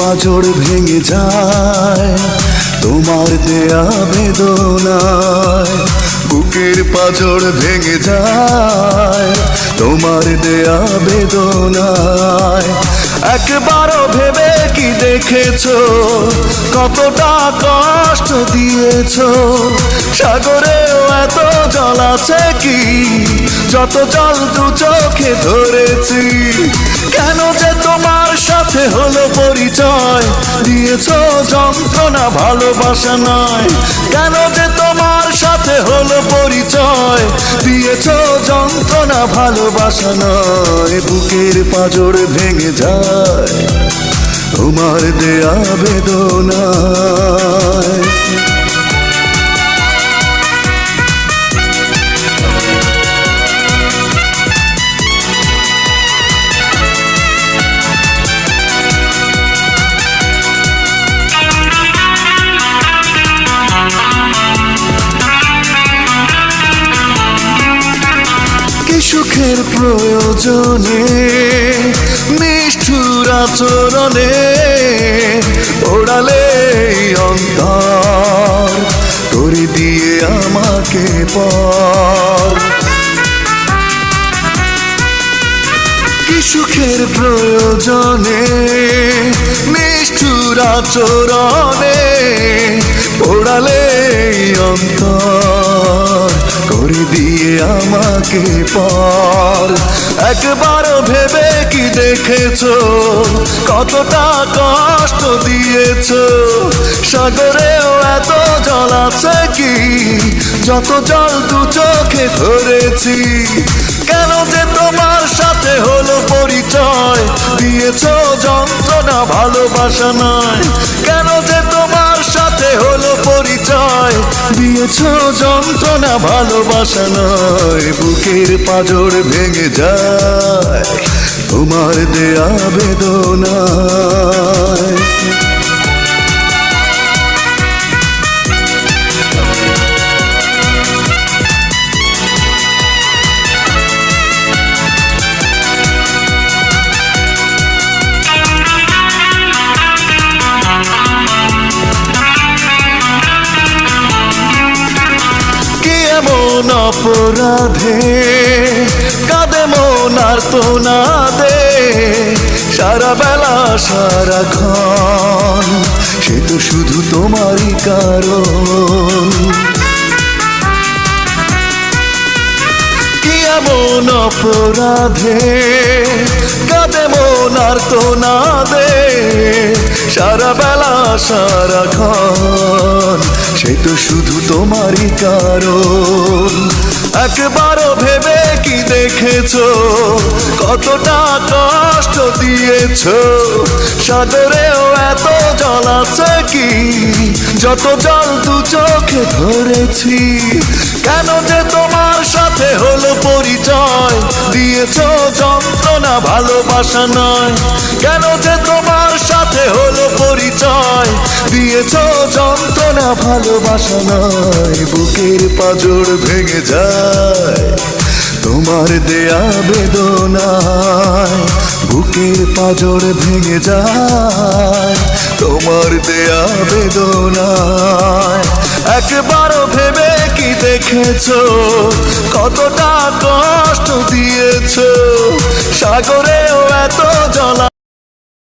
পাঁজর ভেঙে যায় তোমার দেয়া বেদনায়। বুকের পাঁজর ভেঙে যায় তোমার দেয়া বেদনায়। একবারও ভেবে কি দেখেছো কতটা কষ্ট দিয়েছো? সাগরেও এত জল আছে কি যত জল দু চোখে ধরেছি? কেন যে তোমার সাথে হলো পরিচয়, দিয়েছো যন্ত্রণা ভালোবাসা নয়। কেন যে তোমার সাথে হলো পরিচয়, দিয়েছো যন্ত্রণা ভালোবাসা নয়। বুকের পাঁজর ভেঙে যায় তোমার দেয়া বেদনায়। সুখের প্রয়োজনে নিষ্ঠুর আচরণে ওড়ালে অন্তর করে দিয়ে আমাকে পর। কি সুখের প্রয়োজনে নিষ্ঠুর আচরণে ওড়ালে অন্তর করে দিয়ে আমাকে পর। একবারও ভেবে কি দেখেছো কতটা কষ্ট দিয়েছো? সাগরেও এত জল আছে কি যত জল দু চোখে ধরেছি? কেন যে তোমার সাথে হলো পরিচয়, দিয়েছো যন্ত্রণা ভালোবাসা নয়। কেন যে তোমার সাথে হলো পরিচয়, দিয়েছো যন্ত্রণা ভালোবাসা নয়। বুকের পাঁজর ভেঙে যায় তোমার দেয়া বেদনায়। এমন অপরাধে কাঁদে মন আর তো না দে সারা বেলা সারাক্ষণ, সে তো শুধু তোমারই কারণ। কি এমন অপরাধে কাঁদে মন আর তো না দে সারা বেলা সারাক্ষণ, সে তো শুধু তোমারই কারণ। একবারও ভেবে কি দেখেছো কতটা কষ্ট দিয়েছো? সাগরেও এত জল আছে কি যত জল দু চোখে ধরেছি? কেন যে তোমার সাথে হলো পরিচয়, দিয়েছো যন্ত্রণা ভালোবাসা নয়। কেন যে তোমার সাথে হলো পরিচয়, দিয়েছো যন্ত্রণা ভালোবাসা নয়। বুকের পাঁজর ভেঙে যায় তোমার দেয়া বেদনায়। বুকের পাঁজর ভেঙে যায় তোমার দেয়া বেদনায়। একবারও ভেবে কি দেখেছো কতটা কষ্ট দিয়েছো? সাগরেও এত জল